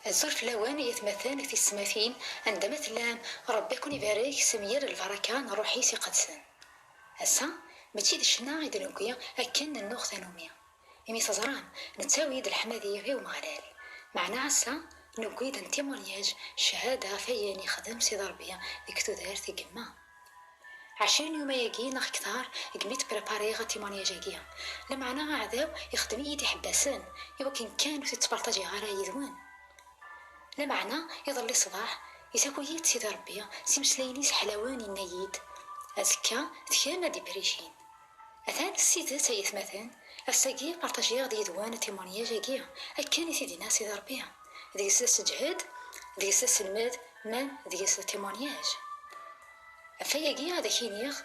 الزرف لوان يتمثل في السماثين عندما تلام ربي يكون يبارك سمير البركة نروحي سي قدسن هسا ماشي د الشنا غيد نوكيا أكن النوخ ثانوميا إمي تزران نتاوي د الحمادية غير ومغلال معنا هسا نوكي د تيمونياج شهادة فياني خدم سي ضربية ديك تدار في قمة 20 يوم يجي ناخ كثار قميت بريباري غا تيمونياج يجيا لمعنا عذاو يخدم يدي حباسان يمكن كانوا تتبارطاجي غارا يدوان لمعنا يظل صباح يساكويت سيدي ربي سيمسلينيس حلاواني النيد أزكا تكاما دي بريشين أثان السيدات يثمثان الساقية بارطاجيا غدي يدوان تيمونياج يجيا أكاني سيدينا سيدي ربي ديك ساس جهد ديك ساس الماد من ديك ساس تيمونياج أفاياقيا هذا كينيغ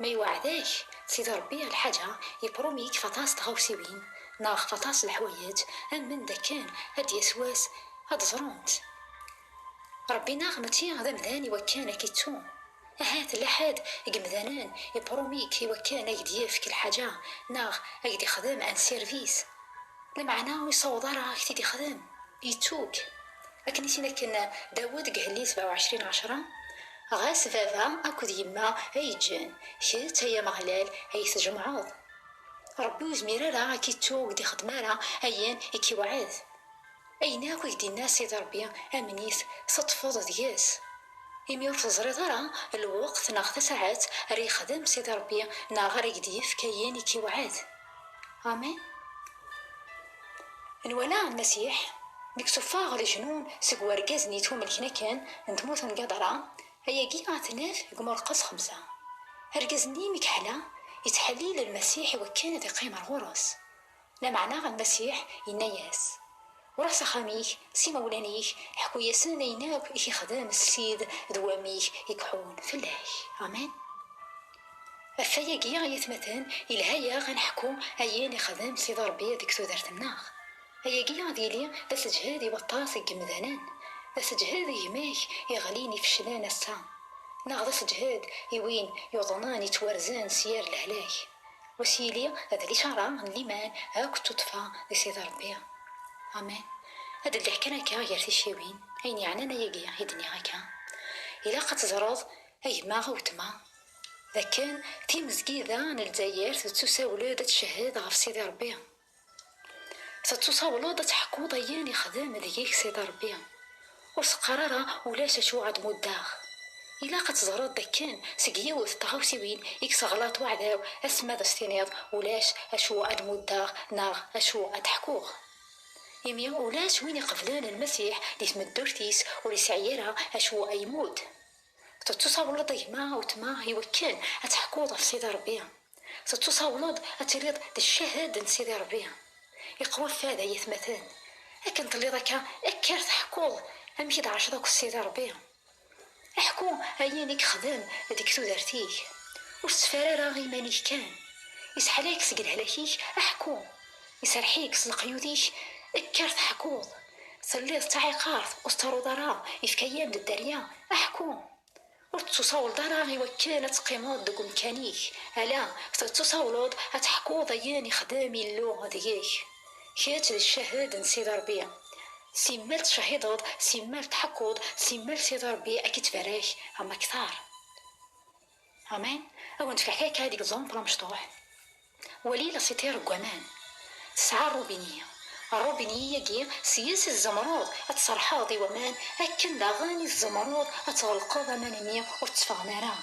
ما يوعداش سيدي ربي الحاجة يبروميك فطاس تغوسيوين ناغ فطاس الحوايج من داكان هاد يسواس هاد زرونت ربي ناغ ماشي هذا مذاني وكان كيتو هات لحد قمذانان يبروميك وكان يدي في كل حاجة ناغ يدي خدم عن سيرفيس لمعناه يصوض راه كتيدي خدم يتوك لكن نسينا كنا داود قهلي 27/10 غاس فافا أكد يما أيجان شات هيا مغلال هي تجمعوض ربي وزميرا راه كيتوك دي خدمارا أيان إكي وعاذ أين أكو يدي الناس سيدي ربي أمنيث تطفض دياس إمي وتزري ضرا الوقت ناغ ساعات راه يخدم سيدي ربي ناغ راه يديف كيان كي وعاد آمين نولا المسيح مكتوفا غير جنون سكوا ركاز نيتو ملكنا كان نتموت نقدرا هيا كي غاتناف قمر قص 5 ركازني مكحلا يتحليل المسيح وكان ذي قيمة الغرس لا معناه المسيح يناياس وراسا خاميك سي مولانيك حكو ياسن يناك إيش خدام السيد دواميك يكحون في الله آمين الثياقية يتمثل الهيا غنحكو أياني خدام سيد ربي ديك تودرت الناغ هياقية ديالي ذا سجهادي بطاس قمذانان ذا سجهادي يماك يغليني في الشلان السام ناغ ذا سجهاد يوين يوضناني توارزان سيار الهلاك وسيلي هذا لي شرع الليمان هاكتو طفا لسيد ربي آمين هذا اللي حكينا كا غير تيشيوين أين يعني أنا يجي يدني هكا إلا قد زرض أي ما غوتما ذا كان تيمزقي ذا الجزائر تتساولو دا تشهد غف سيدي ربي تتساولو دا تحكو ضياني خدام ديك سيدي ربي وسقرارا ولاش شو عاد مداغ إلا قد زرض ذا كان سقيوث تغوسيوين إكس غلاط وعداو أسما ذا ستينيض ولاش أشو عاد مداغ ناغ أشو عاد حكوغ يميا ولاش وين يقبلان المسيح لي تمدورتيس ولي سعيرها أشو أيمود تتصاولد ضيما وتما يوكان أتحكوض في سيدي ربي تتصاولد أتريد الشهادة سيدي ربي يقوى فهذا يثمثان لكن طلي ذاك أكرت حكوض أمشي دعش ذاك سيدي ربي أحكو أيانيك خدام هذيك تودرتيك وستفرارا غيمانيك كان يسحلاك سقل هلاكيك أحكو يسرحيك سلقيوديك اكرت حكوض صليت تاعي قارث وسترو ضرا يفكيام الدريا احكو وتصاول ضرا غي وكانت قيمود دق مكانيك الا تتصاولود اتحكو ضياني خدامي اللو هذيك كات الشهاده نسيد ربي سيمال تشهيضود سيمال تحكود سيمال سيد ربي اكيد فراش اما كثار امين او نتفح حكايه هذيك زومبرا مشطوح وليله سيتير قمان تسعى الروبينيه الروبينية كي سياس الزمرود أتصرحاضي ومان أكن داغاني الزمرود أتغلقاض أمانية وتفغنارا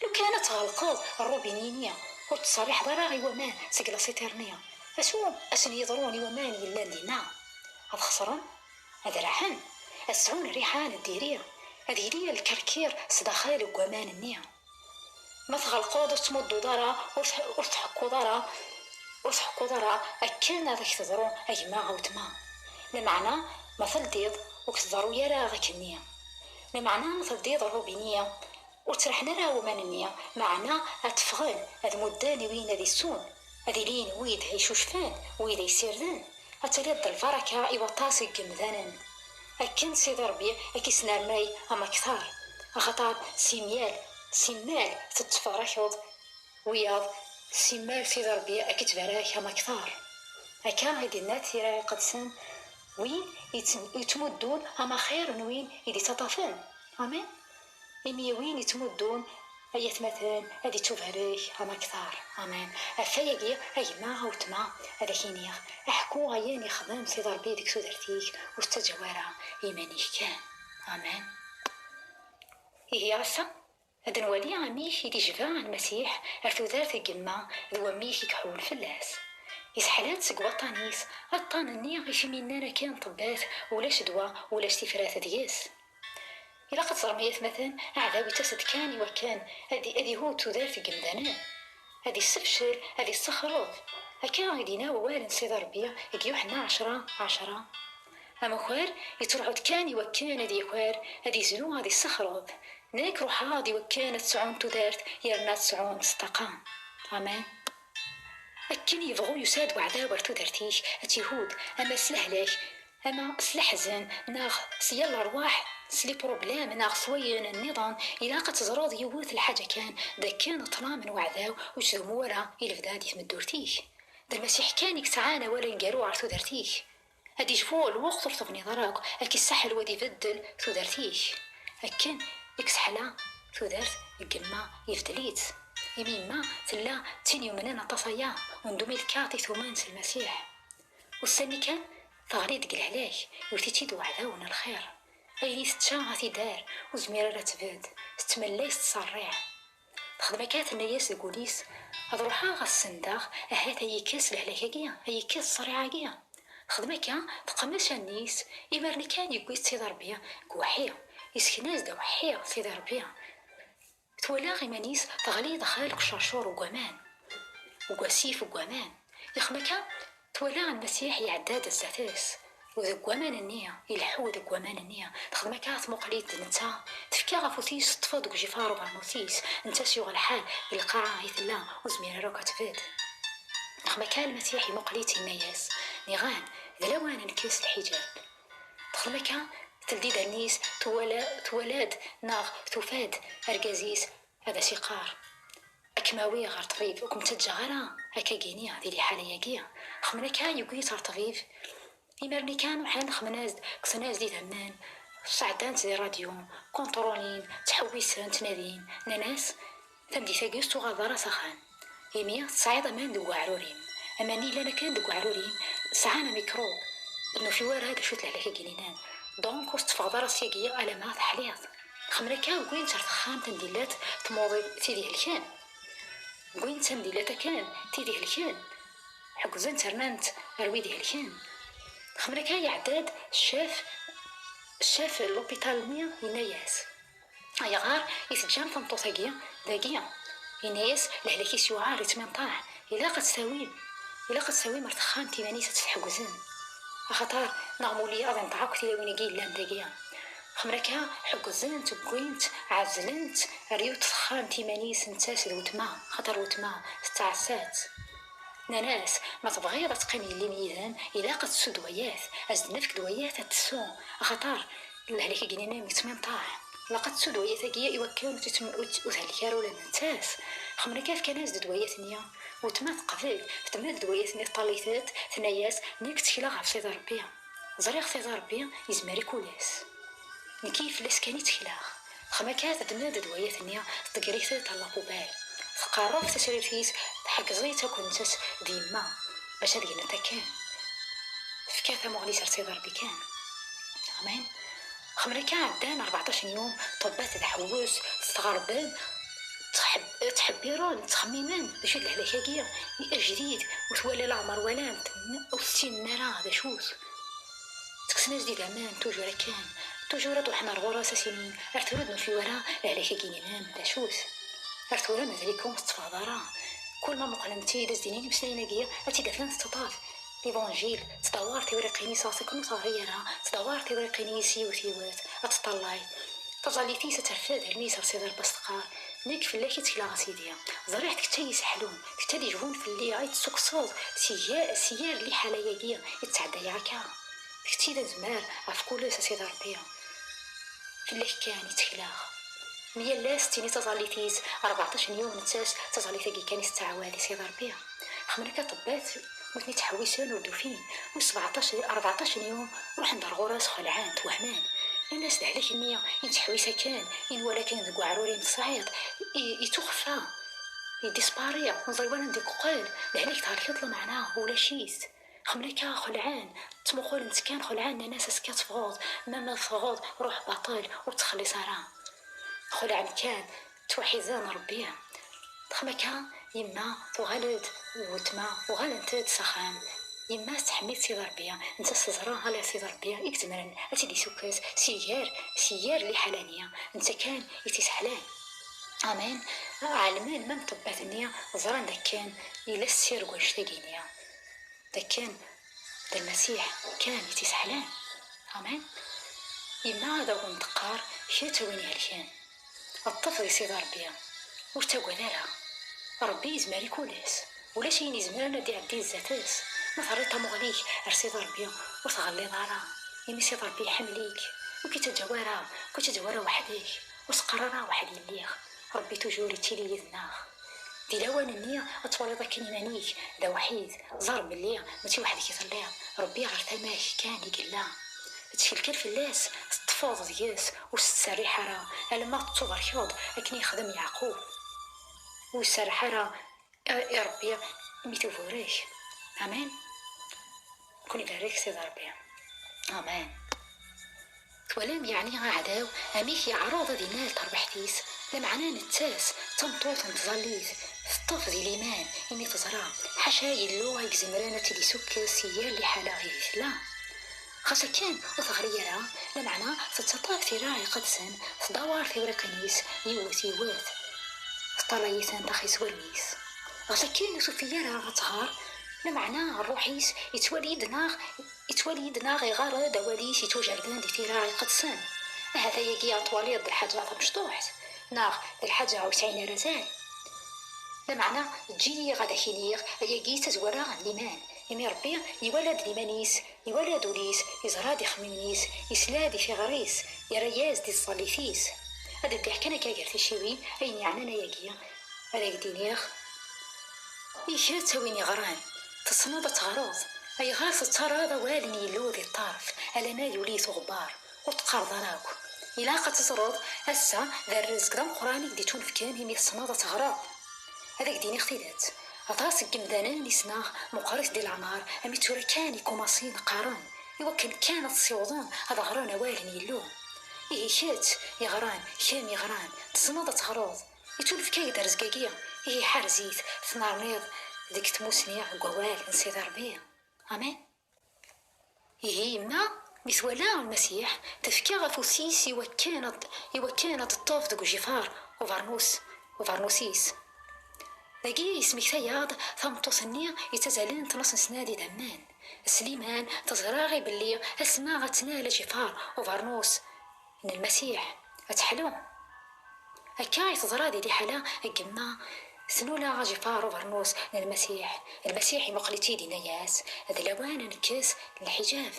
لو كانت تغلقاض الروبينية وتصريح ضراغي ومان سقلا سيترنية أسن يضروني ومان يلان لينا هاد خسران هاد رحان أسعون ريحان الديرية هذه ليا الكركير صداخالي وقوامان النية ما تغلقاض وتمدو ضرا وتحكو ضرا وتحكو ضرا أكان هذاك تضرو أجمع غوتما لمعنى مثل ديض وكتضرو يرا غاك النية لمعنى مثل ديض الروبينية وترحنا راه ومان النية معنى أتفغل هاد مداني وين هادي السون هادي لين ويد هيشوشفان ويد يسيردان أتريد الفركة إيوطاسي قمذانا أكن سيدي ربي أكي سنرماي أما كثار أخطار سيمال تتفركض وياض سيمال سيدي ربي أكي تبراك أما كثار أكا هيدي النات ثيرا قدسان وين يتمدون أما خير وين يدي تطافن. أمين. إمي وين يتمدون أيات مثلا هذه تفريك أما كثار. أمين. أفايقيا أي ما غوتما هذا كينيغ أحكو غيان يخدم سي ربي ديك سودرتيك واستجوارا إيمانيك كان. أمين. هي عسا هاد نولي عميك يدي جفا المسيح أرثو ذات الجمع ذو ميك يكحول فلاس يسحلات سقوطانيس الطان النية غيشي مننا كان طبات ولا شدوى ولا تفرات دياس. إلا قد صرميات مثلا أعلاوي تسد كان وكان هادي هو تذات الجمدانان هادي السفشل هادي الصخروط هكا غيدينا ووالن سيدة ربيع يقيوحنا 10 أما خوار يترعد كان وكان هادي خوار هادي زلو هادي الصخروط ناك روحا هادي وكانت 9 تذارت يرنا 9 استقام. أمان. أكن يبغو يساد وعدا ورتو درتيش أتيهود أما سلهلاك أما سلحزن ناغ سيال الأرواح سلي بروبلام ناغ صوين النظام إلا قد تزراد يوث الحاجة كان دا كان طلا من وعداو وش ذمورا إلا فداد يتمدورتيش دا المسيح كان يكسعانا ولا ينقارو عرتو درتيش هادي جفو الوقت رتغني ضراك أكي السحل ودي يبدل ثو درتيش أكن يكسحلا ثو درت القمة يفدليت يمين ما تلا تيني ومنانا تصايا وندومي الكاطي ثمانس المسيح والسني كان ثغريد قلعلاك وتيتي دو عذاونا الخير أيني ستشا دار وزميرة تباد ستملاي تصريع تخدم كات الناس الكوليس أضروحا غالسنداغ أهات أي كاس لهلاكاكيا أي كاس صريعاكيا خدمكا تقماش النيس إمرني كان يقوي سيدة ربيا كوحيا يسكناز دا وحيا سيدة ربيا تولا غيمانيس تغلي دخالك شرشور وقمان وقاسيف وقمان يخمكا تولا المسيح يعداد الزاتاس وذا قوامان النية يلحو ذا قوامان النية تخدمكا ثمقليد نتا تفكا غفوتيس تفضق جفارو غرموتيس نتا سيوغ الحال بالقاعة هيثلا وزميرا روكا تفاد تخدمكا المسيح مقليد النياس نيغان ذا لوان نكيس الحجاب تخدمكا تلديد النيس توالاد ناغ توفاد أرقازيس هذا سيقار أكماوي غير طبيب وكم تجغرا هكا جينيا ذي حاليا جيا خمنا كان يقوي صار طبيب يمرني كان وحين خمناز كسناز دي ثمان صعدان زي راديو كونترولين تحويسان تنادين ناس ثمدي ثاقيستو غادرا سخان يميا تصعيد أمان دو عرورين أماني لنا كان دو عرورين سعانا ميكروب إنه في وار هذا شوت لعليك جنينان دونك وستفغضر سيقيا ألمات حليض خمنا كان وين صارت خام تنديلات تموضي تيديه الكان وين تنديلات كان تيديه الكان حق زين ترنانت أرويديه الكان خمنا كان يعداد شاف لوبيتال ميا يناياس هيا غار يتجام تنطوطاقيا داقيا يناياس لهلاكيس يوعار يتمنطاع إلا قد ساوي مرتخان تيمانيسة تتحقزن أخطار نغمولي أظن تعاكتي لوين يجي لان داقيا خمركا حقزنت وقوينت عزلنت ريوت خام تيمانيس نتاس وتما خطر وتما ستعسات ناس ما تبغي تقيمي اللي ميزان إلا قد تسو دويات أزدنفك دويات تسو أخطار لهليك جنينا ميتمين طاع لقد تسو دويات كيا يوكلون وتهلكار ولا نتاس خمركا كان زد دويات نيا وتما تقفل فتما دويات نيا طاليثات ثناياس نيك تشيلا في سيدة ربيا زريق سيدة ربيا يزماري كولاس نكيف لاس كاني تخلاخ خما كانت تماد دويات نيا تقريثات على بوبال تقرف تسريتيس حق زيتا كنتس ديما باش هادي نتا كان فكاثا مغلي سر سيدة ربي كان أمين. خمري كان عدان 14 يوم طبات تحوس تغربان تحبيران تخميمان باش الهلاكاكيا جديد وتولي العمر ولان 60 نرا هذا شوز تكسناش دي الامان توجور كان توجورات وحنا الغراسة سنين ارتردنا في وراء الهلاكاكيني نام هذا شوز ارتورا مذلكم استفاضرا كل ما مقلمتي دزدينين بسنيناكيا اتي دفن استطاف ليفانجيل تدوار توريقيني صاصك نصاريرا تدوار توريقيني سيوثيوات اتطلعي تظليتي سترفاد الميسر سيدر بستقار نيك في اللي كيتكلا سيديا زريحتك حتى يسحلون حتى يجون في اللي عيط سكسوز سيار اللي حلاياكيا يتعدى ياكا كتي دا زمار عفكولو سيدر ربيا في اللي كان يتكلاغ ميا لاس تيني تظليتيس 14 يوم نتاس تظليتاكي كان يستعوالي سيدر ربيا خمركا وثني تحويسان وردوفين و17 14 يوم روح ندار غراس خلعان توهمان. الناس دعليك النية يتحويسا كان ولا كان ذو عروري متصعيد يتوخفى يديسباريا نظري نديك قال دعليك تعرف يطلع معنا ولا شيس خمليكا خلعان تمقول انت كان خلعان ناس اسكات فغوض ما فغوض روح باطل وتخلي صرا خلعان كان توحيزان ربيع تخمكا يما وغالد وتما وغالد تسخان يما تحميت سي ضربية انت سزرا على سي ضربية يكتمرن اتدي سكاس سيار اللي حلانية انت كان يتسحلان امين علمان ما مطبات النية زران داك كان الى السير واشتاقينيا داك كان دا المسيح كان يتسحلان امين يما هذا ونتقار شاتويني هالكان الطفل سي ضربية وشتاقوا ذارها ربي يزماري كولاس ولا شي يزمرنا دي عدي الزاتاس ما ثريتها مغليك ارسي ضربي وتغلي ضارا يمي سي ضربي حمليك وكي تجوارا وحديك وسقررا واحد يليخ ربي توجوري تيلي يذناخ دي لوان النية اطفالي ضاك نيمانيك دا وحيد ضرب الليل ماشي واحد كيطلع ربي غير تماك كان يقلا تشكل في اللاس تفوض دياس وستسريح راه لما تصور حيوض اكني يخدم يعقوب ويسرح راه يا ربي ميتو فوريش امين كوني بارك سيدي ربي امين ولم يعني عداو اميك يعرض دينال تربحتيس لمعنا نتاس تمطوط نتظليز الطف دي ليمان يمي تزرع حاشا يلو هيك زمرانة تلي سكر سيار اللي حلاغيش لا خاصة كان وثغريرا لمعنا تتطاف في راعي قدسن تدور في ورقنيس يوث طريثان داخيس ورميس غاصا كان سوفيارا غتهار لمعنا الروحيس يتولي دناغ يغار دواليس يتوجردان دي في راعي قدسن هذا يجي طوالي الحاجة مشطوحت ناغ الحاجة وسعين رزال لمعنا تجي غدا كينيغ يجي تزورا ليمان يمي ربي يولد ليمانيس يولد وليس يزرادي خمينيس يسلادي في غريس يرياز دي الصليفيس هذا الدي حكانا كاقرتي شيوي اين يعنانا يجي هذاك دينيغ يشير تسويني غران تصنوضة تغروض اي غاصة ترى والني يلوذي الطرف على ما يوليث غبار وتقار ضراكو إلا قد تزرد هسا ذا الرزق دام قراني ديتون فكان يمي الصنادة تغراب هذاك ديني اختيدات أطاسك جمدانان يسناغ مقارس دي العمار أمي تورا كان يكوماسين قارن يوكن كانت صيوضان هذا غران والني يلو إيه شات يغران شام يغران تصنادة تغروض يتون فكايد رزقاقية إيه حرزيت ثنار نيض ديك تموسني قوال نسيد ربيع امين إيه ما مثولا المسيح تفكى غفوسيس كانت الطوف دقو جفار وفارنوسيس لاقي اسمك ثياض ثمطوس النية يتزالين تنص سنادي دمان سليمان تزراغي باللي اسما غتنال جفار وفارنوس ان المسيح اتحلو هكا تزرادي دي حلا الجماع سنولا جفار وفرنوس المسيح مقلتي دينا ياس هذا لوان نكاس الحجاب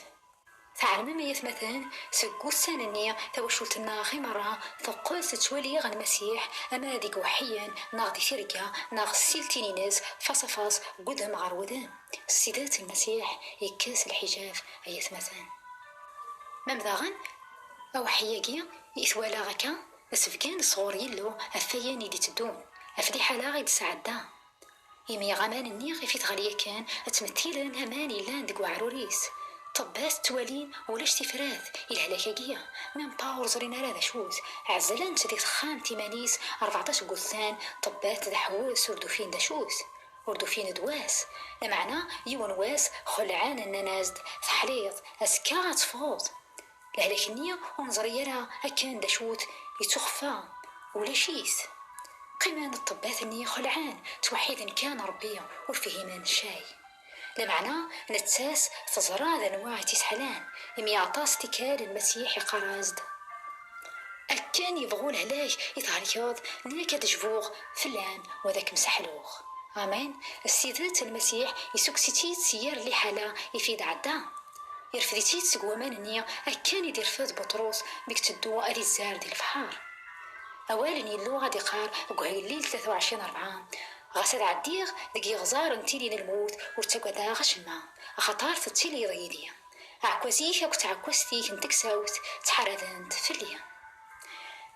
تعلم ما يثمثان سقو السنانية توشلتنا خي مرة ثقوس تولي غن المسيح أما ديك وحيا ناغدي فرقة ناغ السيلتيني ناس فاصفاص قدام غرودان السيدات المسيح يكاس الحجاب يثمثان ممذاغن أو حياقيا يثوالا غكا أسفقان صغور يلو أفيان يدي تدون أفدي حالا غيد سعدا يمي غمان النيغ في تغلية كان أتمثيلا هماني لان دقو عروريس طباس توالين ولاش تفراث الهلاكاقية من باور زرينا لا شوز عزلان تديك خام تيمانيس 14 قثان طبات ذا حوس وردوفين دا شوز وردوفين دواس لمعنى يون واس خلعان الننازد فحليط أسكاغت فوض الهلاك النية ونظريرا أكان دا شوت يتخفى ولا شيس قيمان الطبات النية خلعان توحيد كان ربيا وفهمان الشاي لمعنى نتساس تزرع ذا نواع تسحلان يمي عطاس تكال المسيح قرازد أكان يبغوا الهلاك يظهر ناكد جفوغ فلان وذاك مسحلوغ آمين السيدات المسيح يسوكسيتيت سيار اللي حالا يفيد عدا يرفديتيت سقوامان النية أكان يدير فاد بطروس بيك تدو ألي الزار دي الفحار أولا يلو غادي قار قهي الليل 23/4 غاسد عديغ دقي غزار انتي لين الموت ورتقدا غشما خطار تتيلي يضيدي عكوزيك او تعكوستيك انتك ساوت تحردنت في الليل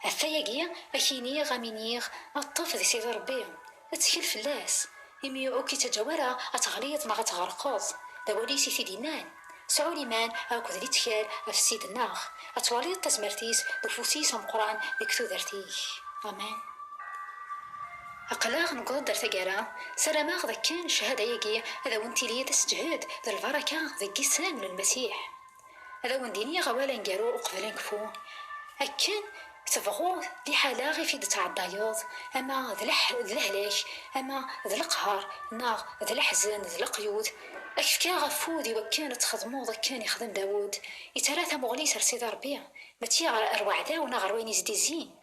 الثياقية أكيني غامينيغ الطف ذي سيد ربي تسكيل فلاس إمي أوكي تجاورا أتغليط ما غتغرقوز داوليسي ثيدينان سعولي مان أكو ذي تكال أفسيد الناغ أتواليط تزمرتيس دفوسيس قران ديكتو ذرتيك أمان أقلاغ نقدر درتقرا سلاماغ ذكين شهادة يقي هذا وانتي لي تسجهد ذا البركة ذكي سام المسيح هذا ونديني غوالا نقارو وقبلا نكفو أكن تبغو دي حالا غي في تاع الدايوض اما ذلهلاك اما ذا القهر ناغ ذا الحزن ذا القيود اكفكا غفودي وكان تخدمو ذا كان يخدم داود يتراثا مغليس رسيد ربي متي اروع داونا غروين يزدي زين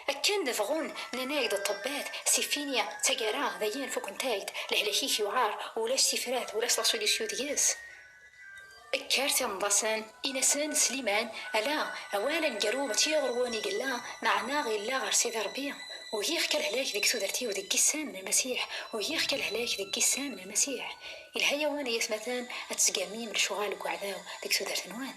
أكن نفغون ننايد الطبات سيفينيا تقرا ذاين فوق نتايد لهلاكيك يوعار ولاش سفرات ولاش لاسوليسيو دياس كارتي مضاسان إنسان سليمان ألا أولا نقرو متي غرواني قلا نعنا غيلا غير سيدي ربي وهيخ كالهلاك ذيك تودرتي وذيك كيسان من المسيح وهيخ كالهلاك ذيك كيسان من المسيح الهيا وانا يسمثان أتسقامي من الشغال وقعداو ذيك تودرت نوان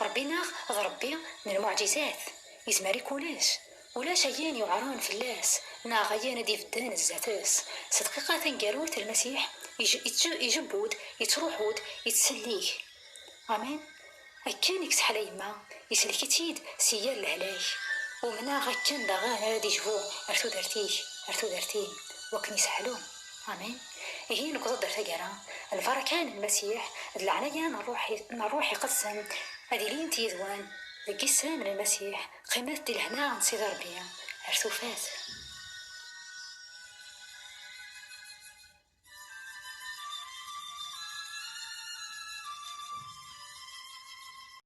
ربنا غربي من المعجزات يزماري كولاش ولا شيان يعران في اللاس نا غيان دي فدان الزاتاس صدقيقة تنقالوت المسيح يجبود يتروحود يتسليه امين اكان يكسح يما يسلكتيد سيار الهلاك ومنا غكان داغانا دي جبو ارتو درتين وكن يسحلون امين هي نقطة درتقرا الفركان المسيح العنايا نروحي قسم هذه لين تيزوان ذكي من المسيح قيمت دي الهنا عن سيد ربيع ارتو فات